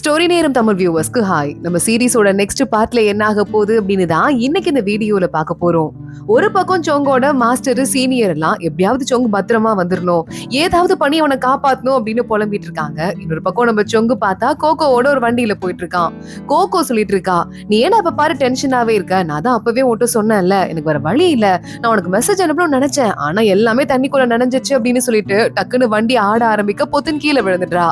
Story நேரம் Tamil வியூவர்ஸ்க்கு hi. நம்ம சீரிஸோட next பார்ட்ல என்ன ஆக போகுது அப்படின்னு தான் இன்னைக்கு இந்த வீடியோல பார்க்க போறோம். ஒரு பக்கம் சொங்கோட மாஸ்டர் சீனியர் எல்லாம் எப்படியாவது சொங்கு பத்திரமா வந்துடணும், ஏதாவது பண்ணி அவனை காப்பாத்தணும் அப்படின்னு புலம்பிட்டு இருக்காங்க. இன்னொரு பக்கம் நம்ம சொங்கு பார்த்தா கோகோவோட ஒரு வண்டியில போயிட்டு இருக்கான். கோகோ சொல்லிட்டு இருக்கா, நீ ஏன்னா அப்ப பாரு டென்ஷனாவே இருக்க, நான் தான் அப்பவே உன்கிட்ட சொன்னேன்ல, எனக்கு வேற வழி இல்ல, நான் உனக்கு மெசேஜ் அனுப்பணும்னு நினைச்சேன், ஆனா எல்லாமே தண்ணிக்குள்ள நனைஞ்சிச்சு அப்படின்னு சொல்லிட்டு டக்குன்னு வண்டி ஆட ஆரம்பிக்க பொத்துன்னு கீழே விழுந்துடுறா.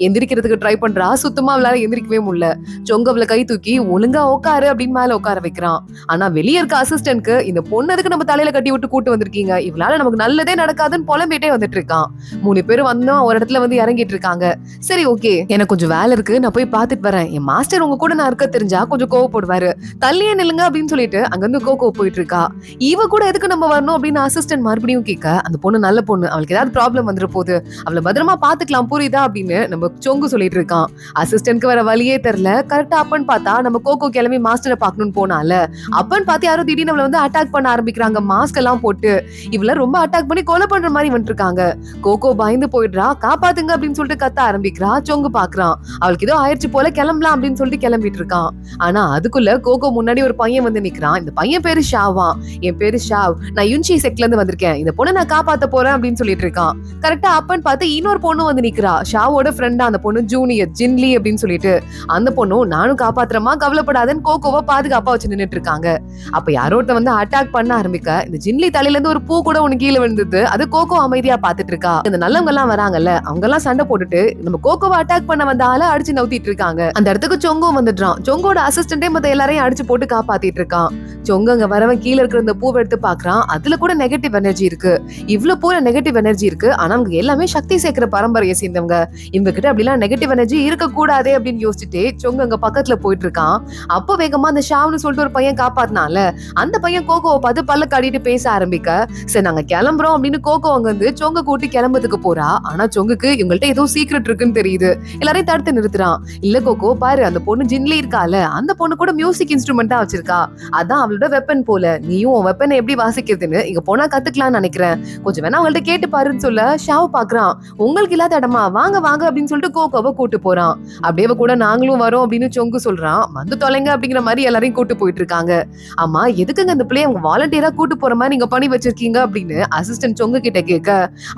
எந்திரிக்கிறதுக்கு ட்ரை பண்றா, சுத்தமா அவளால எந்திரிக்கவே முடியல. சொங்கவல கை தூக்கி ஒழுங்கா உட்காரு அப்படின்னு மேல உட்கார வைக்கிறான். ஆனா வெளியே இருக்க அசிஸ்டன்ட்க்கு இந்த பொண்ணு எதுக்கு நம்ம தலையில கட்டி விட்டு கூட்டு வந்திருக்கீங்க, இவளால நமக்கு நல்லதே நடக்காதுன்னு புலம்பிட்டே வந்துட்டு இருக்கான். 3 பேரும் வந்தோம் ஒரு இடத்துல வந்து இறங்கிட்டு இருக்காங்க. சரி ஓகே, எனக்கு கொஞ்சம் வேலை இருக்கு, நான் போய் பாத்துட்டு வரேன், என் மாஸ்டர் உங்க கூட நான் இருக்க தெரிஞ்சா கொஞ்சம் கோவப்படுவாரு, தள்ளியே நில்லுங்க அப்படின்னு சொல்லிட்டு அங்க இருந்து கோகோ போயிட்டு இருக்கா. இவ கூட எதுக்கு நம்ம வரணும் அப்படின்னு அசிஸ்டன்ட் மறுபடியும் கேட்க, அந்த பொண்ணு நல்ல பொண்ணு, அவளுக்கு ஏதாவது ப்ராப்ளம் வந்துட போகுது, அவளை பத்திரமா பாத்துக்கலாம் புரியுதா அப்படின்னு நம்ம சொங்கு சொல்லிட்டு இருக்கான். அசிஸ்டன்ட்க்கு வர வழியே தெரியல. கரெக்டா அப்பன்னு பார்த்தா நம்ம கோகோ கிளம்பி மாஸ்டரை பார்க்கணும்னு போனால அப்பன்னு பார்த்து யாரோ திடீர்னு அவளை வந்து அட்டாக் பண்ண ஆரம்பிக்கிறாங்க. மாஸ்க் எல்லாம் போட்டு இவள ரொம்ப அட்டாக் பண்ணி கொலை பண்ற மாதிரி வந்துட்டு இருக்காங்க. கோகோ பயந்து போயிடுறா, காப்பாத்துங்க அப்படின்னு சொல்லிட்டு கத்த ஆரம்பிக்கிறா. சொங்கு பாக்குறான், அவளுக்கு ஏதோ ஆயிடுச்சு போல, கிளம்பலாம் அப்படின்னு சொல்லிட்டு கிளம்பிட்டு இருக்கான். ஆனா அதுக்குள்ள கோகோ முன்னாடி ஒரு பையன் வந்து நிக்கிறான். இந்த பையன் பேரு ஷாவா. என் பேரு ஷாவ், நான் யுன்சி செக்ல இருந்து வந்திருக்கேன், இந்த பொண்ணை நான் காப்பாத்த போறேன் அப்படின்னு சொல்லிட்டு இருக்கான். கரெக்டா அப்பன்னு பார்த்து இன்னொரு பொண்ணு வந்து நிக்கிறா. ஷாவோட ஃப்ரெண்டா அந்த பொண்ணு ஜூனியர் ஜின்லி அப்படின்னு சொல்லிட்டு. அந்த பொண்ணும் நானும் காப்பாத்துறமா கவலைப்படாதன்னு கோகோவை பாதுகாப்பா வச்சு நின்னுட்டு இருக்காங்க. அப்ப யாரோட்ட வந்து அட்டாக் பண்ண ஆரம்பிக்க இந்த ஜின்லி தலையில இருந்து ஒரு பூ கூட ஒண்ணு கீழே விழுந்தது. அது கோகோ அமைதியா பாத்துட்டு இருக்கா. இந்த நல்லவங்க எல்லாம் வராங்கல்ல, அவங்க எல்லாம் சண்டை போட்டுட்டு நம்ம கோகோவை அட்டாக் பண்ண வந்த ஆள அடிச்சு நவுத்திட்டு இருக்காங்க. அந்த இடத்துக்கு சொங்கும் வந்துடுறான். சொங்கோட அசிஸ்டன்டே மத்த எல்லாரையும் அடிச்சு போட்டு காப்பாத்திட்டு இருக்கான். சொங்கு அங்க வரவன் கீழே இருக்கிற இந்த பூவை எடுத்து பாக்குறான். அதுல கூட நெகட்டிவ் எனர்ஜி இருக்கு. இவ்வளவு பூர நெகட்டிவ் எனர்ஜி இருக்கு, ஆனா அவங்க எல்லாமே சக்தி சேர்க்கிற பரம்பரையை சேர்ந்தவங்க, இவங்க கிட்ட அப்படிலாம் நெகட்டிவ் எனர்ஜி இருக்க கூடாதே அப்படின்னு யோசிச்சுட்டு சொங்கு அங்க பக்கத்துல போயிட்டு இருக்கான். அப்போ வேகமா அந்த ஷாவ்னு சொல்லிட்டு ஒரு பையன் காப்பாத்தினால அந்த பையன் கோகோவை பார்த்து பல்ல காட்டிட்டு பேச ஆரம்பிக்க, சரி நாங்க கிளம்புறோம் அப்படின்னு கோகோ அங்க வந்து சொங்க கூட்டி கிளம்புறதுக்கு போறா. ஆனா சொங்குக்கு இவங்கள்ட்ட ஏதோ சீக்ரெட் இருக்குன்னு தெரியுது. எல்லாரையும் தடுத்து நிறுத்துறான். இல்ல கோகோ பாரு, அந்த பொண்ணு ஜின்லி இருக்கால, அந்த பொண்ணு கூட மியூசிக் இன்ஸ்ட்ருமெண்டா வச்சிருக்கா, அதான் அவளோட வெப்பன் போல, நீயும் உன் வெப்பனை எப்படி வாசிக்கிறதுன்னு இங்க போனா கத்துக்கலாம்னு நினைக்கிறேன், கொஞ்சம் வேணா அவங்கள்ட்ட கேட்டு பாருன்னு சொல்ல ஷாவ் பாக்குறான். உங்களுக்கு இல்லாத இடமா, வாங்க வாங்க அப்படின்னு சொல்லிட்டு கோகோவை கூட்டு போறான். அப்படியே கூட நாங்களும் வரோம் அப்படின்னு சொங்கு சொல்றான். வந்து தொலைங்க அப்படிங்கிற மாதிரி எல்லாரையும் கூட்டு போயிட்டு இருக்காங்க. ஆமா, எதுக்குங்க அந்த பிள்ளைய அவங்க வாலண்டியரா கூட்டு போற மாதிரி நீங்க பண்ணி வச்சிருக்கீங்க அப்படின்னு அசிஸ்டன்ட் சொங்கு கிட்ட கேட்க,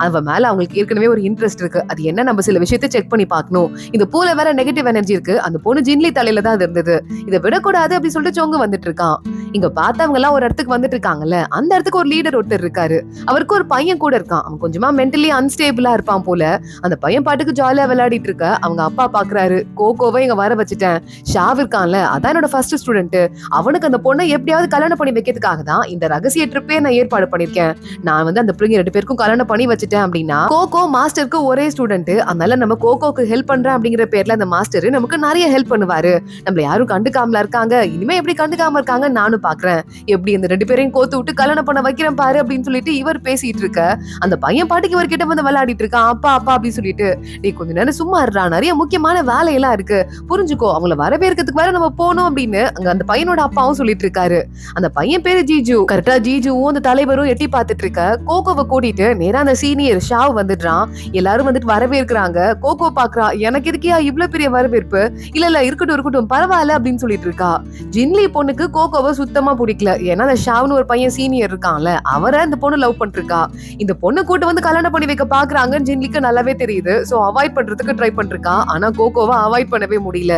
அவ மேல அவங்களுக்கு ஏற்கனவே ஒரு இன்ட்ரெஸ்ட் இருக்கு, அது என்ன நம்ம சில விஷயத்தை செக் பண்ணி பார்க்கணும், இந்த பூல வேற நெகட்டிவ் எனர்ஜி இருக்கு, அந்த பொண்ணு ஜின்லி தலையில தான் இருந்தது, இதை விடக்கூடாது அப்படின்னு சொல்லிட்டு சொங்கு வந்துட்டு இருக்கான். இங்க பார்த்தவங்க எல்லாம் ஒரு இடத்துக்கு வந்துட்டு இருக்காங்கல்ல, அந்த இடத்துக்கு ஒரு லீடர் ஒருத்தர் இருக்காரு. அவருக்கு ஒரு பையன் கூட இருக்கான். அவன் கொஞ்சமா மென்டலி அன்ஸ்டேபிளா இருப்பான் போல. அந்த பையன் பாட்டுக்கு ஜாலியா விளையாடிட்டு இருக்க அவங்க அப்பா பாக்குறாரு. கோகோவை இங்க வர வச்சுட்டேன், ஷாவ் இருக்கான்ல, அதான் என்னோட ஃபர்ஸ்ட் ஸ்டூடெண்ட், அவனுக்கு அந்த பொண்ணை எப்படியாவது கல்யாணம் பண்ணி வைக்கிறதுக்காக தான் இந்த ரகசிய ட்ரிப்பே நான் ஏற்பாடு பண்ணிருக்கேன். நான் வந்து அந்த பிள்ளைங்க 2 பேருக்கும் கல்யாணம் பண்ணி வச்சுட்டேன் அப்படின்னா கோகோ மாஸ்டருக்கு ஒரே ஸ்டூடெண்ட், அதனால நம்ம கோகோக்கு ஹெல்ப் பண்றேன் அப்படிங்கிற பேர்ல அந்த மாஸ்டர் நமக்கு நிறைய ஹெல்ப் பண்ணுவாரு. நம்மள யாரும் கண்டுக்காமல இருக்காங்க, இனிமே எப்படி கண்டுக்காம இருக்காங்க நானும் பாக்குறேன், எப்படி இந்த 2 பேரையும் கோத்து விட்டு கல்யாணம் பண்ண வைக்கிறேன் பாரு அப்படின்னு சொல்லிட்டு இவர் பேசிட்டு இருக்க, அந்த பையன் பாட்டுக்கு இவர் கிட்ட வந்து விளையாடிட்டு இருக்கான். அப்பா அப்பா அப்படின்னு சொல்லிட்டு, நீ கொஞ்ச நேரம் சும்மா இருடா, நிறைய முக்கியமான வேலையெல்லாம் இருக்கு, புரிஞ்சுக்கோ, அவங்கள வரவேற்கிறதுக்கு வேற நம்ம போனோம் அப்படின்னு அங்க அந்த பையனோட அப்பாவும் சொல்லிட்டு இருக்காரு. அந்த பையன் பேரு ஜீஜு. கரெக்டா ஜீஜுவும் அந்த தலைவரும் எட்டி பார்த்துட்டு இருக்க கோகோவை கூட்டிட்டு நேரா அந்த சீனியர் ஷாவ் வந்துடுறான். எல்லாரும் வந்துட்டு வரவேற்கிறாங்க. கோகோ பாக்குறா, எனக்கு இருக்கியா இவ்வளவு பெரிய வரவேற்பு, இல்ல இல்ல இருக்கட்டும் இருக்கட்டும் பரவாயில்ல அப்படின்னு சொல்லிட்டு இருக்கா. ஜின்லி பொண்ணுக்கு கோகோவை சுத்தமா பிடிக்கல. ஏன்னா அந்த ஷாவ்னு ஒரு பையன் சீனியர் இருக்கான்ல, அவரை அந்த பொண்ணு லவ் பண்ணிட்டு இருக்கா. இந்த பொண்ணு கூட்டு வந்து கல்யாணம் பண்ணி வைக்க பாக்குறாங்கன்னு ஜின்லிக்கு நல்லாவே தெரியுது. சோ அவாய்ட் பண்றதுக்கு ட்ரை பண்ணிருக்கா. ஆனா கோகோவை அவாய்ட் பண்ணவே முடியல.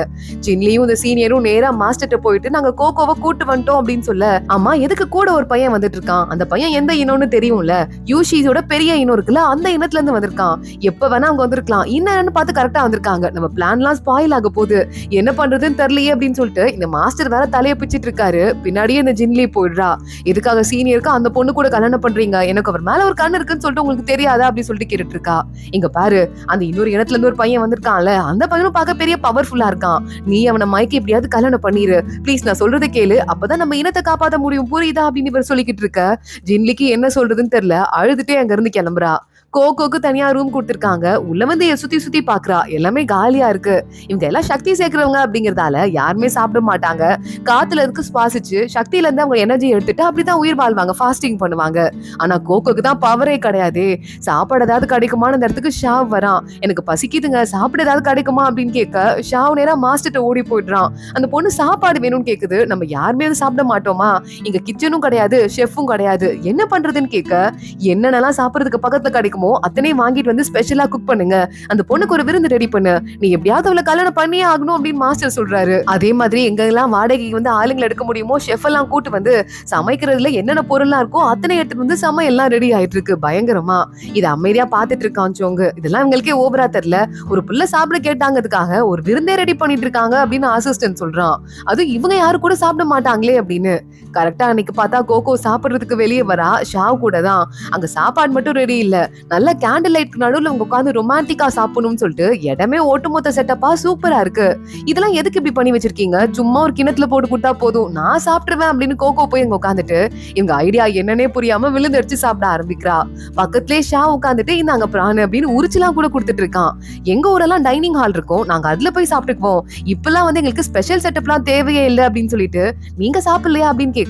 ஜின்லியும் இந்த சீனியரும் நேரா மாஸ்டர்ட்ட போயிட்டு நாங்க கோகோவை கூட்டு வந்துட்டோம் அப்படின்னு சொல்ல, ஆமா எதுக்கு கூட ஒரு பையன் வந்துட்டு இருக்கான், அந்த பையன் எந்த இனம்னு தெரியும்ல, யூஷிஸோட பெரிய இனம் இருக்குல்ல, அந்த இனத்துல இருந்து வந்திருக்கான், எப்ப வேணா அவங்க வந்திருக்கலாம், என்னன்னு பார்த்து கரெக்டா வந்திருக்காங்க, நம்ம பிளான் எல்லாம் ஸ்பாயில் ஆக போகுது, என்ன பண்றதுன்னு தெரியலையே அப்படின்னு சொல்லிட்டு இந்த மாஸ்டர் வேற தலைய பிச்சிட்டு இருக்காரு. பின்னாடியே இந்த ஜின்லி போயிடுறா. எதுக்காக சீனியருக்கு அந்த பொண்ணு கூட கல்யாணம் பண்றீங்க, எனக்கு அவர் மேல ஒரு கண்ணு இருக்குன்னு சொல்லிட்டு உங்களுக்கு தெரியாதா அப்படின்னு சொல்லிட்டு கேட்டுட்டு இருக்கா. இங்க பாரு, அந்த இன்னொரு இனத்துல இருந்து ஒரு பையன் வந்திருக்கான்ல, அந்த பையனும் பார்க்க பெரிய பவர்ஃபுல்லா இருக்கான், நீ அவனை மயக்கி எப்படியாவது கல்யாணம் பண்ணிரு ப்ளீஸ், நான் சொல்றதை கேளு, அப்பதான் நம்ம இனத்தை காப்பாத்த முடியும் புரியுதா அப்படின்னு இவர் சொல்லிக்கிட்டு இருக்க. ஜின்லிக்கு என்ன சொல்றதுன்னு தெரியல, அழுதுட்டே அங்க இருந்து கிளம்புறா. கோகோக்கு தனியா ரூம் கொடுத்திருக்காங்க. உள்ள வந்து சுத்தி சுத்தி பாக்குறா. எல்லாமே காலியா இருக்கு. இவங்க எல்லாம் சக்தி சேர்க்கிறவங்க அப்படிங்கறதால யாருமே சாப்பிட மாட்டாங்க. காத்துல இருக்கு சுவாசிச்சு சக்தியில இருந்து அவங்க எனர்ஜி எடுத்துட்டு அப்படிதான் உயிர் வாழ்வாங்க, ஃபாஸ்டிங் பண்ணுவாங்க. ஆனா கோகோக்கு தான் பவரே கிடையாது. சாப்பாடு ஏதாவது கிடைக்குமான்னு அந்த இடத்துக்கு ஷாவ் வரான். எனக்கு பசிக்குதுங்க, சாப்பிட ஏதாவது கிடைக்குமா அப்படின்னு கேட்க ஷாவ் நேரா மாஸ்டர்ட்ட ஓடி போயிடுறான். அந்த பொண்ணு சாப்பாடு வேணும்னு கேக்குது. நம்ம யாருமே அதை சாப்பிட மாட்டோமா, இங்க கிச்சனும் கிடையாது, ஷெஃப்பும் கிடையாது, என்ன பண்றதுன்னு கேட்க என்னென்னலாம் சாப்பிடறதுக்கு பக்கத்துல கிடைக்குமோ அத்தனையும் வாங்கிட்டு வந்து ஸ்பெஷலா குக் பண்ணுங்க, அந்த பொண்ணுக்கு ஒரு விருந்து ரெடி பண்ணு, நீ எப்படியாவது அவளை கல்யாணம் பண்ணியே ஆகணும் அப்படின்னு மாஸ்டர் சொல்றாரு. அதே மாதிரி எங்கெல்லாம் வாடகைக்கு வந்து ஆளுங்களை எடுக்க முடியுமோ ஷெஃப் எல்லாம் கூட்டு வந்து சமைக்கிறதுல என்னென்ன பொருள்லாம் இருக்கோ அத்தனை எடுத்துட்டு வந்து சமையல்லாம் ரெடி ஆயிட்டு இருக்கு பயங்கரமா. இதை அமைதியா பாத்துட்டு இருக்கான் சோங்கு. இதெல்லாம் இவங்களுக்கே ஓவரா தெரியல. ஒரு புள்ள சாப்பிட கேட்டாங்கிறதுக்காக ஒரு விருந்தே ரெடி பண்ணிட்டு இருக்காங்க அப்படின்னு அசிஸ்டன்ட் சொல்றான். அது இவங்க யாரு கூட சாப்பிட மாட்டாங்களே அப்படின்னு. கரெக்டா அன்னைக்கு பார்த்தா கோகோ சாப்பிடுறதுக்கு வெளியே வரா. ஷாவ் கூட தான். அங்க சாப்பாடு மட்டும் ரெடி இல்ல, நல்ல கேண்டில் லைட் நடுவுல அவங்க உட்காந்து ரொமான்டிக்கா சாப்பிடணும்னு சொல்லிட்டு இடமே ஒட்டுமொத்த செட்டப்பா சூப்பரா இருக்கு. இதெல்லாம் எதுக்கு இப்படி பண்ணி வச்சிருக்கீங்க, சும்மா ஒரு கிணத்துல போட்டு கொடுத்தா போதும், நான் சாப்பிட்டுருவேன் அப்படின்னு கோகோ போய் இங்க உட்காந்துட்டு இவங்க ஐடியா என்னன்னே புரியாம விழுந்து அடிச்சு சாப்பிட ஆரம்பிக்கிறா. பக்கத்திலே ஷாவ் உட்காந்துட்டு இந்தாங்க பிராணு அப்படின்னு உரிச்சுலாம் கூட கொடுத்துட்டு இருக்கான். எங்க ஊரெல்லாம் டைனிங் ஹால் இருக்கும், நாங்க அதுல போய் சாப்பிட்டுக்குவோம், இப்பெல்லாம் வந்து எங்களுக்கு ஸ்பெஷல் செட்டப்லாம் தேவையே இல்லை அப்படின்னு சொல்லிட்டு நீங்க சாப்பிடலையா அப்படின்னு கேட்க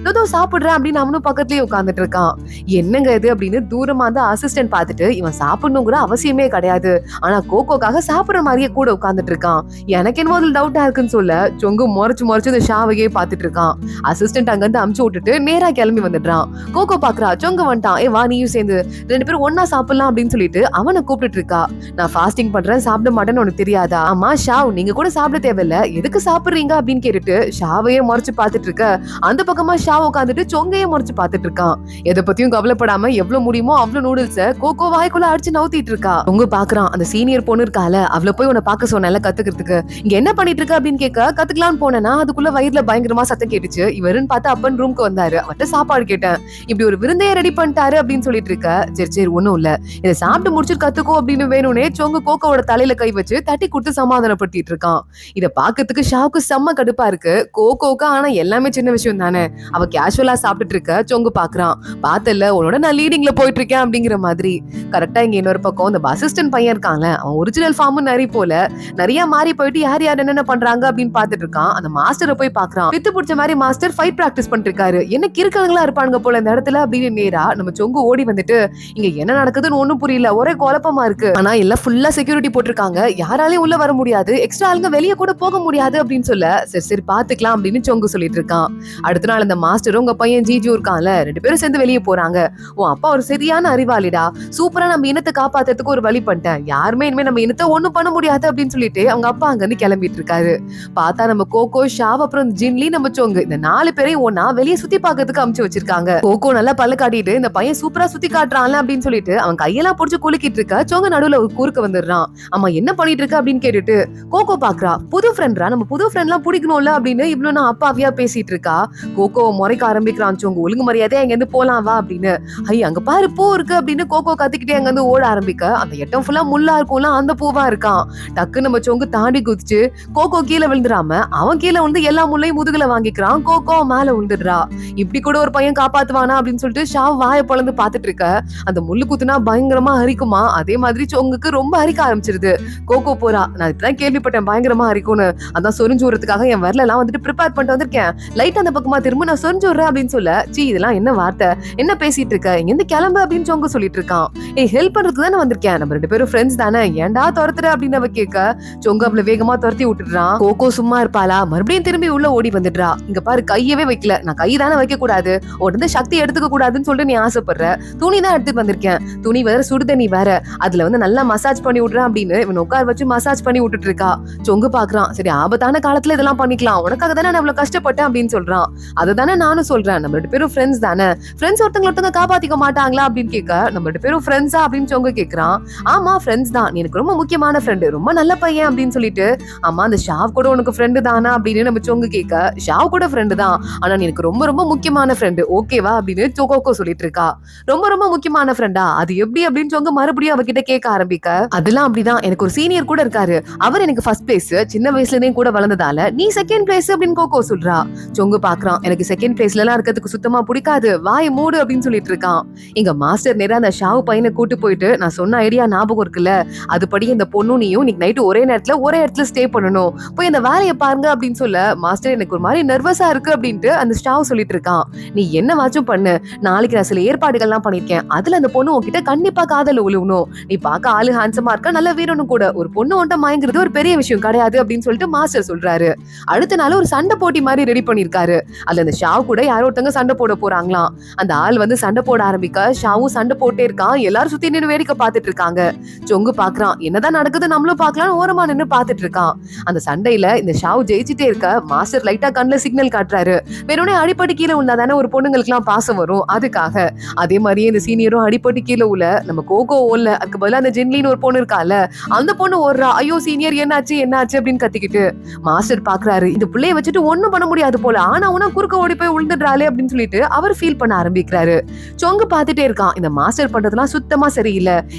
ஏதோ சாப்பிடுறேன் அப்படின்னு அவனும் பக்கத்துலயே உட்காந்துட்டு இருக்கான். என்னங்க இது அப்படின்னு தூரமா வந்து அசிஸ்டன்ட் பார்த்துட்டு இவன் சாப்பிடணுங்கிற அவசியமே கிடையாது, ஆனா கோகோக்காக சாப்பிடுற மாதிரியே கூட உட்காந்துட்டு இருக்கான். எனக்கு என்ன முதல்ல டவுட்டா இருக்குன்னு சொல்ல சொங்கு முறைச்சு இந்த ஷாவையே பார்த்துட்டு இருக்கான். அசிஸ்டன்ட் அங்க இருந்து அமுச்சு விட்டுட்டு நேரா கிளம்பி வந்துடுறான். கோகோ பாக்குறா, சொங்கு வந்துட்டான், ஏ வா நீயும் சேர்ந்து ரெண்டு பேரும் ஒன்னா சாப்பிடலாம் அப்படின்னு சொல்லிட்டு அவனை கூப்பிட்டு இருக்கா. நான் ஃபாஸ்டிங் பண்றேன், சாப்பிட மாட்டேன்னு உனக்கு தெரியாதா? ஆமா ஷாவ், நீங்க கூட சாப்பிட தேவையில்ல, எதுக்கு சாப்பிடுறீங்க அப்படின்னு கேட்டுட்டு ஷாவையே முறைச்சு பார்த்துட்டு இருக்க. அந்த பக்கமா ஷாவ் உட்காந்துட்டு சொங்கையே முறைச்சு பார்த்துட்டு இருக்கான். எதை பத்தியும் கவலைப்படாம எவ்வளவு முடியுமோ அவ்வளவு நூடுல்ஸ கோகோ வாய்க்குள்ள அடிச்சு நவுத்திட்டு இருக்கா. உங்க பாக்குறான் அந்த சீனியர் பொண்ணு இருக்கால, அவளை போய் உன்னை பார்க்க சொன்னால கத்துக்கிறதுக்கு, இங்க என்ன பண்ணிட்டு இருக்க அப்படின்னு கேட்க கத்துக்கலாம்னு போனேன்னா அதுக்குள்ள வயிறுல பயங்கரமா சத்தம் கேட்டுச்சு. இவருன்னு பார்த்தா அப்பன் ரூம்க்கு வந்தாரு. அவர்கிட்ட சாப்பாடு கேட்டேன், இப்படி ஒரு விருந்தையே ரெடி பண்ணிட்டாரு அப்படின்னு சொல்லிட்டு இருக்க. சரி ஒண்ணும் இல்ல, இதை சாப்பிட்டு முடிச்சு கத்துக்கோ அப்படின்னு வேணும்னே சொங்க கோகோவோட தலையில கை வச்சு தட்டி கொடுத்து சமாதானப்படுத்திட்டு இருக்கான். இத பாக்கிறதுக்கு ஷாவுக்கு செம்ம கடுப்பா இருக்கு. கோகோக்கா ஆனா எல்லாமே சின்ன விஷயம் தானே. அவ கேஷுவலா சாப்பிட்டுட்டு இருக்க சொங்கு பாக்குறான். பார்த்தல உன்னோட நான் லீடிங்ல போயிட்டு இருக்கேன் அப்படிங்கிற மாதிரி. கரெக்டா இங்க இன்னொரு பக்கம் இந்த அசிஸ்டன்ட் பையன் இருக்கான்ல, அவன் ஒரிஜினல் ஃபார்ம் நிறைய போல நிறைய மாறி போயிட்டு யார் என்னென்ன பண்றாங்க அப்படின்னு பாத்துட்டு இருக்கான். அந்த மாஸ்டரை போய் பாக்குறான். பித்து பிடிச்ச மாதிரி மாஸ்டர் ஃபைட் பிராக்டிஸ் பண்ணிட்டு இருக்காரு. என்ன கிறுக்கங்களா இருப்பானுங்க போல இந்த இடத்துல அப்படின்னு நேரா நம்ம சொங்கு ஓடி வந்துட்டு இங்க என்ன நடக்குதுன்னு ஒண்ணும் புரியல, ஒரே குழப்பமா இருக்கு, ஆனா எல்லாம் ஃபுல்லா செக்யூரிட்டி போட்டிருக்காங்க, யாராலையும் உள்ள வர முடியாது, எக்ஸ்ட்ரா ஆளுங்க வெளியே கூட போக முடியாது அப்படின்னு சொல்ல சரி பாத்துக்கலாம் அப்படின்னு சொங்கு சொல்லிட்டு இருக்கான். அடுத்த நாள் இந்த மாஸ்டரும் உங்க பையன் ஜிஜு இருக்கான்ல, ரெண்டு பேரும் சேர்ந்து வெளியே போறாங்க. உன் அப்பா ஒரு சரியான அறிவாளிடா, சூப்பரா நம்ம இனத்தை காப்பாத்துறதுக்கு ஒரு வழி பண்ணிட்டேன், யாருமே இனிமே நம்ம இனத்தை ஒண்ணும் பண்ண முடியாது அப்படின்னு சொல்லிட்டு அவங்க அப்பா அங்க இருந்து கிளம்பிட்டு இருக்காரு. பார்த்தா நம்ம கோகோ ஷாவ் அப்புறம் ஜின்லி நம்ம சொங்கு இந்த 4 பேரையும் ஒன்னா வெளியே சுத்தி பாக்கிறதுக்கு அமுச்சு வச்சிருக்காங்க. கோகோ நல்லா பல்ல காட்டிட்டு இந்த பையன் சூப்பரா சுத்தி காட்டுறான்ல அப்படின்னு சொல்லிட்டு அவன் கையெல்லாம் புடிச்சு குலுக்கிட்டு இருக்க. சொங்க நடுவுல ஒரு குறுக்க வந்துடுறான். அம்மா என்ன பண்ணிட்டு இருக்க அப்படின்னு கேட்டுட்டு கோகோ பாக்குறா. புது ஃப்ரெண்ட்ரா, நம்ம புது ஃப்ரெண்ட் எல்லாம் பிடிக்கணும்ல அப்படின்னு இவ்வளவு நான் அப்பாவியா பேசிட்டு இருக்கா. கோகோ முறைக்க ஆரம்பிக்கிறான். சொங்கு ஒழுங்கு மரியாதையா இங்க இருந்து போலாம் வா அப்படின்னு. ஐ அங்க பாரு பூ இருக்கு அப்படின்னு கோகோ கத்திக்கிட்டே அங்க இருந்து ஓட ஆரம்பிக்க அந்த இடம் ஃபுல்லா முள்ளா இருக்கும்ல, அந்த பூவா இருக்கான். டக்கு நம்ம சொங்கு தாண்டி குதிச்சு கோகோ கீழே விழுந்துடாம அவன் கீழே வந்து எல்லா முள்ளையும் முதுகுல வாங்கிக்கிறான். கோகோ மேல விழுந்துடுறா. இப்படி கூட ஒரு பையன் காப்பாத்துவானா அப்படின்னு சொல்லிட்டு ஷாவ் வாயை பொளந்து பாத்துட்டு இருக்க. அந்த முள்ளு குத்துனா பயங்கரமா அரிக்குமா, அதே மாதிரி சொங்குக்கு ரொம்ப அரிக்க ஆரம்பிச்சிருது. கோகோ போறா, நான் இப்பதான் கேள்விப்பட்டேன் பயங்கரமா அரிக்கும்னு, அதான் சொரிஞ்சு விடுறதுக்காக என் வரல எல்லாம் வந்துட்டு ப்ரிப்பேர் பண்ணிட்டு வந்திருக்கேன், லைட் அந்த பக்கமா திரும்ப நான் சொரிஞ்சு விடுறேன் அப்படின்னு சொல்ல சீ இதெல்லாம் என்ன வார்த்தை, என்ன பேசிட்டு இருக்க, இங்க இருந்து கிளம்பு அப்படின்னு சொங்க சொல்லிட்டு இருக்கான். ஏய் ஹெல்ப் பண்றதுக்கு தானே வந்திருக்கேன், நம்ம ரெண்டு பேரும் ஃப்ரெண்ட்ஸ் தானே, ஏன்டா துரத்துற அப்படின்னு அவ கேட்க சொங்க அவளை வேகமா துரத்தி விட்டுறான். கோகோ சும்மா இருப்பாளா, மறுபடியும் திரும்பி உள்ள ஓடி வந்துடுறா. இங்க பாரு கையவே வைக்கல, நான் கை தானே வைக்க கூடாது, உடனே சக்தி எடுத்துக்க கூடாதுன்னு சொல்லிட்டு நீ ஆசைப்படுற, துணி தான் எடுத்துட்டு வந்திருக்கேன், துணி வேற சுடுதண்ணி வேற, அதுல வந்து நல்லா மசாஜ் பண்ணி விடுறேன் அப்படின்னு இவன் உட்கார வச்சு மசாஜ் பண்ணி விட்டுட்டு இருக்கா. சொங்கு பாக்குறான். சரி ஆபத்தான காலத்துல இதெல்லாம் பண்ணிக்கலாம், உனக்காக தானே நான் அவ்வளவு கஷ்டப்பட்டேன் அப்படின்னு சொல்றான். அதுதானே நானும் சொல்றேன், நம்ம ரெண்டு பேரும் ஃப்ரெண்ட்ஸ் தானே, ஃப்ரெண்ட்ஸ் ஒருத்தங்க காப்பாத்திக்க மாட்டாங்களா அப்படின்னு கேட்க நம்ம ரெண்டு பேரும் ஃப்ரெண்ட்ஸா அப்படின்னு சொங்க கேக்குறான். ஆமா ஃப்ரெண்ட்ஸ் தான், நீ எனக்கு ரொம்ப முக்கியமான ஃப்ரெண்டு, ரொம்ப நல்ல பையன் அப்படின்னு சொல்லிட்டு. ஆமா அந்த ஷாவ் கூட உனக்கு ஃப்ரெண்டு தானா அப்படின்னு நம்ம சொங்கு கேட்க ஷாவ் கூட ஃப்ரெண்டு தான், ஆனா நீ எனக்கு ரொம்ப ரொம்ப முக்கியமான ஃப்ரெண்டு ஓகேவா அப்படின்னு கோகோ சொல்லிட்டு இருக்கா. ரொம்ப ரொம்ப முக்கியமான ஃப்ரெண்டா, அது எப்படி அப்படின்னு சொங்க மறுபடியும் அவகிட்ட கேட்க ஆரம்பிக்க. அதெல்லாம் அப்படிதான், எனக்கு ஒரு சீனியர் கூட இருக்காரு, அவர் எனக்கு ஃபர்ஸ்ட் பிளேஸ், சின்ன வயசுல இருந்தே கூட வளர்ந்ததால நீ செகண்ட் பிளேஸ் அப்படின்னு கோகோ சொல்றா. சொங்கு பாக்குறான். எனக்கு செகண்ட் பிளேஸ்ல எல்லாம் இருக்கிறதுக்கு சுத்தமா பிடிக்காது, வாய் மூடு அப்படின்னு சொல்லிட்டு இருக்கான். இங்க மாஸ்டர் நேரா அந்த ஷாவு பையனை கூட்டு போயிட்டு நான் சொன்ன ஐடியா ஞாபகம் இருக்குல்ல, அதுபடி இந்த பொண்ணும் நீயும் இன்னைக்கு நைட்டு ஒரே நேரத்துல ஒரே இடத்துல ஸ்டே பண்ணணும், போய் அந்த வேலையை பாருங்க அப்படின்னு சொல்ல, மாஸ்டர் எனக்கு ஒரு மாதிரி நர்வஸா இருக்கு அப்படின்ட்டு அந்த ஷாவ் சொல்லிட்டு இருக்கான். நீ என்னவாச்சும் பண்ணு, நாளைக்கு நான் சில ஏற்பாடுகள்லாம் பண்ணிருக்கேன், அதுல அந்த பொண்ணு உன்கிட்ட கண்டிப்பா காதல உழுவணும், நீ பார்க்க ஆளு ஹான்சமா இருக்க, நல்ல வீரனும் கூட, ஒரு பொண்ணு உன்ட்ட மயங்குறது ஒரு பெரிய விஷயம் கிடையாது அப்படின்னு சொல்லிட்டு மாஸ்டர் சொல்றாரு. அடுத்த நாள் ஒரு சண்டை போட்டி மாதிரி ரெடி பண்ணிருக்காரு. அதுல அந்த ஷாவ் கூட யாரோ ஒருத்தங்க சண்டை போட போறாங்களாம். அந்த ஆள் வந்து சண்டை போட ஆரம்பிக்க ஷாவும் சண்டை போட்டே இருக்கான். எல்லாரும் சுத்தி நின்று வேடிக்கை பார்த்துட்டு இருக்காங்க. சொங்கு பாக்குறான், என்னதான் நடக்குது நம்மளும் பாக்கலாம், ஓரமா நின்று பார்த்துட்டு இருக்கான். அந்த சண்டையில இந்த ஷாவ் ஜெயிச்சுட்டே இருக்க மாஸ்டர் லைட்டா கண்ணுல சிக்னல் காட்டுறாரு. வெறும் அடிப்பட்டு கீழே உள்ளதானே ஒரு பொண்ணுங்களுக்கு எல்லாம் பாசம் வரும், அதுக்காக. அதே மாதிரியே இந்த சீனியரும் அடிப்பட்டு கீழே உள்ள நம்ம கோகோ ஓல்ல அதுக்கு பதிலா அந்த ஜென்லின்னு ஒரு பொண்ணு இருக்கால, அந்த பொண்ணு ஓடுறா. ஐயோ சீனியர் என்னாச்சு என்னாச்சு அப்படின்னு கத்திக்கிட்டு. மாஸ்டர் பாக்குறாரு, இந்த பிள்ளைய வச்சுட்டு ஒண்ணும் பண்ண முடியாது போல, ஆனா உனா குறுக்க ஓடி போய் விழுந்துடுறாளே அப்படின்னு சொல்லிட்டு அவர் ஃபீல் பண்ண ஆரம்பிக்கிறாரு. சொங்கு பாத்துட்டே இருக்கான், இந்த மாஸ்டர் பண்றதுலாம் சுத்தமா சரியில்லை,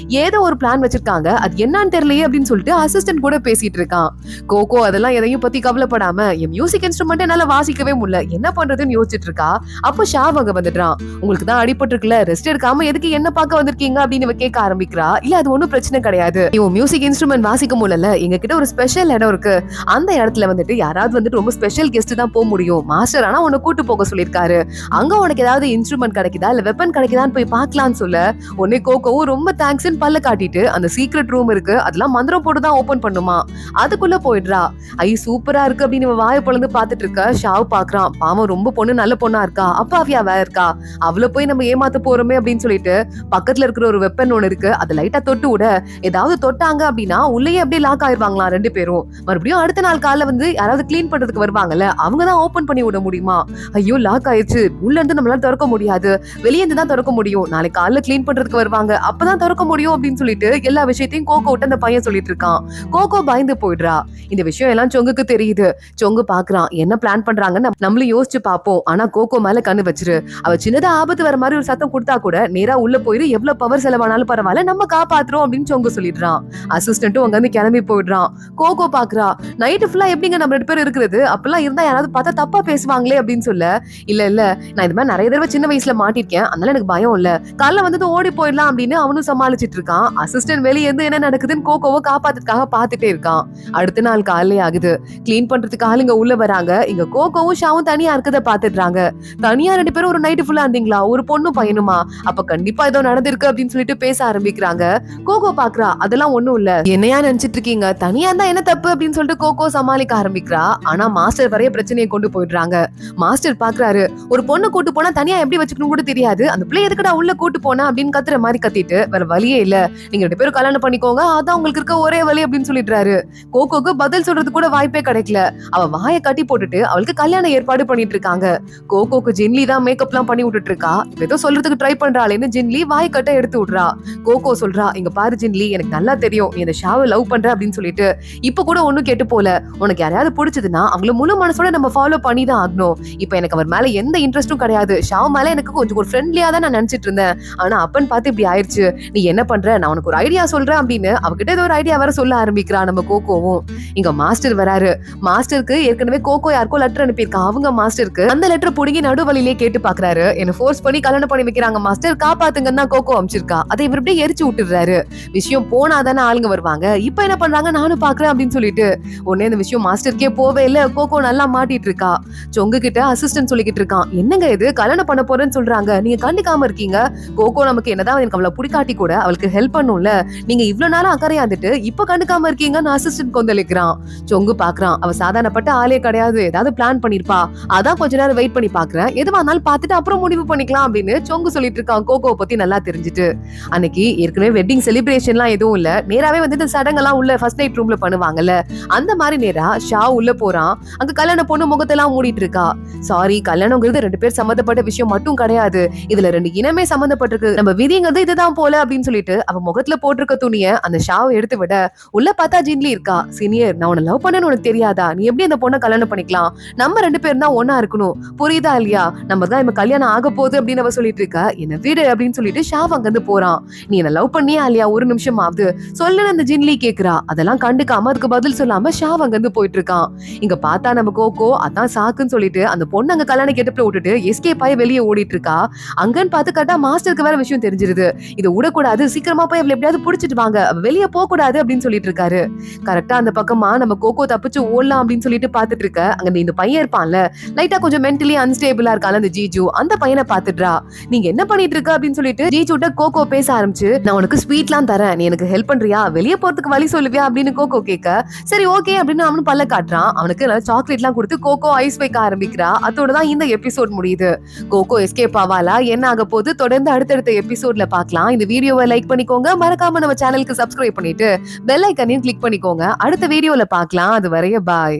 ஏதோ ஒரு பிளான் வச்சிருக்காங்க, அது என்னன்னு தெரியலையே அப்படின்னு சொல்லிட்டு அசிஸ்டன்ட் கூட பேசிட்டு இருக்கான். கோகோ அதெல்லாம் எதையும் பத்தி கவலைப்படாம, என் மியூசிக் இன்ஸ்ட்ருமெண்ட் என்னால வாசிக்கவே முடியல, என்ன பண்றதுன்னு யோசிச்சுட்டு இருக்கா. அப்போ ஷாவ் அங்க வந்துடுறான். உங்களுக்கு தான் அடிபட்டு இருக்குல்ல, ரெஸ்ட் எடுக்காம எதுக்கு என்ன பார்க்க வந்திருக்கீங்க அப்படின்னு கேட்க ஆரம்பிக்கிறா. இல்ல அது ஒண்ணும் பிரச்சனை கிடையாது, இவன் மியூசிக் இன்ஸ்ட்ருமெண்ட் வாசிக்க முடியல, எங்க கிட்ட ஒரு ஸ்பெஷல் இடம் இருக்கு, அந்த இடத்துல வந்துட்டு யாராவது வந்துட்டு ரொம்ப ஸ்பெஷல் கெஸ்ட் தான் போக முடியும், மாஸ்டர் ஆனா உன்னை கூட்டு போக சொல்லிருக்காரு, அங்க உனக்கு ஏதாவது இன்ஸ்ட்ருமெண்ட் கிடைக்குதா இல்ல வெப்பன் கிடைக்குதான்னு போய் பார்க்கலாம்னு சொல்ல, உடனே கோகோவும் ரொம்ப தேங்க்ஸ்ன்னு பல்ல காட்டிட்டு அந்த சீக்ரெட் ரூம் இருக்கு, அதெல்லாம் மந்திரம் போட்டு தான் ஓபன் பண்ணுமா, அதுக்குள்ள போயிடுறா. ஐ சூப்பரா இருக்கு அப்படின்னு வாயை பொழுது பாத்துட்டு இருக்க ஷாவ் பாக்குறான். பாவம் ரொம்ப பொண்ணு நல்ல பொண்ணா இருக்கா, அப்பாவியா வேற இருக்கா, அவளை போய் நம்ம ஏமாத்த போறோமே அப்படின்னு சொல்லிட்டு பக்கத்துல இருக்கிற ஒரு வெப்பன் ஒண்ணு இருக்கு, அதை லைட்டா தொட்டு விட, ஏதாவது தொட்டாங்க அப்படின்னா உள்ளேயே அப்படியே லாக் ஆயிருவாங்களாம் ரெண்டு பேரும். மறுபடியும் அடுத்த நாள் காலைல வந்து யாராவது கிளீன் பண்றதுக்கு வருவாங்கல்ல, அவங்க தான் ஓபன் பண்ணி விட முடியுமா. ஐயோ லாக் ஆயிடுச்சு, உள்ள இருந்து நம்மளால திறக்க முடியாது, வெளியே இருந்து தான் திறக்க முடியும், நாளைக்கு காலைல கிளீன் பண்றதுக்கு வருவாங்க அப்பதான் திறக்க முடியும் அப்படின்னு சொல்லிட்டு எல்லா விஷயத்தையும் கோகோ விட்டு அந்த பையன் சொல்லிட்டு இருக்கான். கோகோ பயந்து போயிடுறா. இந்த விஷயம் எல்லாம் சொங்குக்கு தெரியுது. சொங்கு பாக்குறான், என்ன பிளான் பண்றாங்கன்னு நம்மளும் யோசிச்சு பாப்போம், ஆனா கோகோ மேல கண்ணு வச்சிரு, அவ சின்னதா ஆபத்து வர மாதிரி ஒரு சத்தம் கொடுத்தா கூட நேரா உள்ள போயிரு, எவ்வளவு பவர் செலவானாலும் பரவாயில்ல, நம்ம காப்பாத்துறோம் அப்படின்னு சொங்கு சொல்லிடுறான். அசிஸ்டன்ட்டும் அங்க இருந்து கிளம்பி போயிடுறான். கோகோ பாக்குறா, நைட்டு ஃபுல்லா எப்படிங்க நம்ம 2 பேரும் இருக்கிறது, அப்பெல்லாம் இருந்தா யாராவது பார்த்தா தப்பா பேசுவாங்களே அப்படின்னு சொல்ல, இல்ல இல்ல நான் இது மாதிரி நிறைய தடவை சின்ன வயசுல மாட்டிருக்கேன், அதனால எனக்கு பயம் இல்ல, காலைல வந்து ஓடி போயிடலாம் அப்படின்னு அவனும் சமாளிச்சிட்டு இருக்கான். அசிஸ்டன்ட் வெளியே இருந்து என்ன நடக்குதுன்னு கோகோவை காப்பாத்துறதுக்காக பாத்துட்டே இருக்கான். அடுத்த நாள் காலையிலே ஆகுது. கிளீன் பண்றதுக்கு ஆளுங்க உள்ள வராங்க. இங்க கோகோவும் ஷாவும் தனியா இருக்கத பாத்துடுறாங்க. தனியா 2 பேரும் ஒரு நைட்டு ஃபுல்லா இருந்தீங்களா, ஒரு பொண்ணு பையனுமா, அப்ப கண்டிப்பா ஏதோ நடந்திருக்கு அப்படின்னு சொல்லிட்டு பேச ஆரம்பிக்கிறாங்க. கோகோ பாக்குறா, அதெல்லாம் ஒண்ணும் இல்ல, என்னையா நினைச்சிட்டு இருக்கீங்க, தனியா இருந்தா என்ன தப்பு அப்படின்னு சொல்லிட்டு கோகோ சமாளிக்க ஆரம்பிக்கிறா. ஆனா மாஸ்டர் வரைய பிரச்சனையை கொண்டு போயிடுறாங்க. மாஸ்டர் பாக்குறாரு, ஒரு பொண்ணு கூட்டு போனா தனியா எப்படி வச்சுக்கணும் கூட தெரியாது, அந்த பிள்ளை எதுக்கடா உள்ள கூட்டு போனா அப்படின்னு கத்துற மாதிரி கத்திட்டு, வேற வழியே இல்ல, நீங்க 2 பேரும் கல்யாணம் பண்ணிக்கோங்க, அதான் உங்களுக்கு இருக்க ஒரே வழி அப்படின்னு சொல்லிடுறாரு. கோகோக்கு பதில் சொல்றது கூட வாய்ப்பே கிடைக்கல. அவ வாயை கட்டி போட்டுட்டு அவளுக்கு கல்யாணம் ஏற்பாடு பண்ணிட்டு இருக்காங்க. கோகோக்கு ஜின்லி தான் மேக்கப் எல்லாம் பண்ணி விட்டுட்டு இருக்கா. ஏதோ சொல்றதுக்கு ட்ரை பண்றாளேன்னு ஜின்லி வாய் கட்ட எடுத்து விடுறா. கோகோ சொல்றா, இங்க பாரு ஜின்லி, எனக்கு நல்லா தெரியும் நீ அந்த ஷாவை லவ் பண்ற அப்படின்னு சொல்லிட்டு, இப்ப கூட ஒண்ணும் கேட்டு போல, உனக்கு யாரையாவது பிடிச்சதுன்னா அவங்கள முழு மனசோட நம்ம ஃபாலோ பண்ணி தான் ஆகணும். இப்ப எனக்கு அவர் மேல எந்த இன்ட்ரெஸ்டும் கிடையாது, ஷாவ் மேல எனக்கு கொஞ்சம் ஒரு ஃப்ரெண்ட்லியா தான் நான் நினைச்சிட்டு இருந்தேன், ஆனா அப்பன்னு பார்த்து இப்படி ஆயிடுச்சு, நீ என்ன பண்ற, நான் உனக்கு ஒரு ஐடியா சொல்றேன் அப்படின்னு அவகிட்ட ஏதோ ஒரு ஐடியா வர சொல்ல ஆரம்பிக்கிறா நம்ம கோகோவும். இங்க மாஸ்டர் வராரு. மாஸ்டருக்கு ஏற்கனவே கோகோ யாருக்கோ லெட்டர் அனுப்பியிருக்கா, அவங்க மாஸ்டருக்கு அந்த லெட்டர் புடுங்கி நடுவழியிலே கேட்டு பாக்குறாரு. என்ன ஃபோர்ஸ் பண்ணி கல்யாணம் பண்ணி வைக்கிறாங்க மாஸ்டர், காப்பாத்துங்கன்னு தான் கோகோ அமிச்சிருக்கா. அதை இவர் இப்படியே எரிச்சு விட்டுறாரு. விஷயம் போனாதானே ஆளுங்க வருவாங்க, இப்ப என்ன பண்றாங்க நானும் பாக்குறேன் அப்படின்னு சொல்லிட்டு உடனே இந்த விஷயம் மாஸ்டருக்கே போவே இல்ல. கோகோ நல்லா மாட்டிட்டு இருக்கா. சொங்கு கிட்ட அசிஸ்டன்ட் சொல்லிக்கிட்டு இருக்கான், என்னங்க இது கல்யாணம் பண்ண போறேன்னு சொல்றாங்க, நீங்க கண்டுக்காம இருக்கீங்க, கோகோ நமக்கு என்னதான் எனக்கு அவளை பிடிக்காட்டி கூட அவளுக்கு ஹெல்ப் பண்ணும்ல, நீங்க இவ்வளவு நாளா அக்கறையா இருந்துட்டு இப்ப கண்டுக்காம இருக்கீங்கன்னு அசிஸ்டன்ட் கொந்தளிக்கிறான். சொங்கு பாக்குறான், அவ சாதாரணப்பட்ட ஆளே கிடையாது, ஏதாவது பிளான் பண்ணிருப்பா, அதான் கொஞ்ச நேரம் வெயிட் பண்ணி பாக்குறேன், எதுவா இருந்தாலும் பாத்துட்டு அப்புறம் முடிவு பண்ணிக்கலாம் அப்படின்னு சொங்கு சொல்லிட்டு இருக்கான். கோகோ பத்தி நல்லா தெரிஞ்சுட்டு அன்னைக்கு ஏற்கனவே வெட்டிங் செலிப்ரேஷன்லாம் எதுவும் இல்ல, நேராவே வந்து இந்த சடங்கெல்லாம் உள்ள ஃபர்ஸ்ட் நைட் ரூம்ல பண்ணுவாங்கல்ல, அந்த மாதிரி நேரா ஷா உள்ள போறான். அங்க கல்யாண பொண்ணு முகத்தெல்லாம் மூடிட்டு இருக்கா. சாரி, கல்யாணங்கிறது 2 பேர் சம்பந்தப்பட்ட விஷயம் மட்டும் கிடையாது, இதுல 2 இனமே சம்பந்தப்பட்டிருக்கு, நம்ம விதிங்கிறது இதுதான் போல அப்படின்னு சொல்லிட்டு அவ முகத்துல போட்டிருக்க துணிய அந்த ஷாவை எடுத்து விட, உள்ள பார்த்தா ஜின்லி இருக்கா. சீனியர், நான் உன்னை லவ் பண்ணேன்னு உனக்கு தெரியாதா, நீ எப்படி அந்த பொண்ணை கல்யாணம் பண்ணிக்கலாம், நம்ம 2 பேரும் தான் ஒன்னா இருக்கணும், புரியுதா இல்லையா, நம்ம தான் இப்ப கல்யாணம் ஆக போகுது அப்படின்னு அவ சொல்லிட்டு இருக்கா. என்ன வீடு அப்படின்னு சொல்லிட்டு ஷாவ் அங்க இருந்து போறான். நீ என்ன லவ் பண்ணியா இல்லையா, ஒரு நிமிஷம் ஆகுது சொல்லுன்னு அந்த ஜின்லி கேக்குறா. அதெல்லாம் கண்டுக்காம அதுக்கு பதில் சொல்லாம ஷாவ் அங்க இருந்து போயிட்டு இருக்கான். இங்க பார்த்தா நம்ம கோகோ அதான் சாக்குன்னு சொல்லிட்டு அந்த பொண்ணு அங்க கல்யாணம் கெட்டப்புல விட்டுட்டு எஸ்கேப் ஆகி வெளியே ஓடிட்டு இருக்கா. அங்கன்னு பார்த்து கரெக்டா மாஸ்டருக்கு வேற விஷயம் தெரிஞ்சு தெரிஞ்சிருது. இத விடக்கூடாது, சீக்கிரமா போய் அவள எப்படியாவது புடிச்சிட்டு வாங்க, அவ வெளிய போக கூடாது அப்படின்னு சொல்லிட்டு இருக்காரு. கரெக்டா அந்த பக்கமா நம்ம கோகோ தப்பிச்சு ஓடலாம் அப்படின்னு சொல்லிட்டு பாத்துட்டு இருக்க, அங்க இந்த பையன் இருப்பான்ல, லைட்டா கொஞ்சம் மென்டலி அன்ஸ்டேபிளா இருக்கான்ல அந்த ஜீஜு, அந்த பையனை பாத்துடுறா. நீங்க என்ன பண்ணிட்டு இருக்க அப்படின்னு சொல்லிட்டு ஜீஜுட்ட கோகோ பேச ஆரம்பிச்சு, நான் உனக்கு ஸ்வீட்லாம் தரேன், நீ எனக்கு ஹெல்ப் பண்றியா, வெளிய போறதுக்கு வழி சொல்லுவியா அப்படின்னு கோகோ கேட்க, சரி ஓகே அப்படின்னு அவனும் பல்ல காட்டுறான். அவனுக்கு சாக்லேட் எல்லாம் கொடுத்து கோகோ ஐஸ் வைக்க ஆரம்பிக்கிறா. அதோட தான் இந்த எபிசோட் முடியுது. கோகோ எஸ்கேப் ஆவாலா, என்ன ஆக போகுது, தொடர்ந்து அடுத்தடுத்த எபிசோட்ல பார்க்கலாம். இந்த வீடியோவை லைக் பண்ணிக்கோங்க, மறக்காம நம்ம சேனலுக்கு சப்ஸ்கிரைப் பண்ணிட்டு பெல் ஐக்கனையும் கிளிக் பண்ணிக்கோங்க. அடுத்த வீடியோல பார்க்கலாம். அது வரைய பாய்.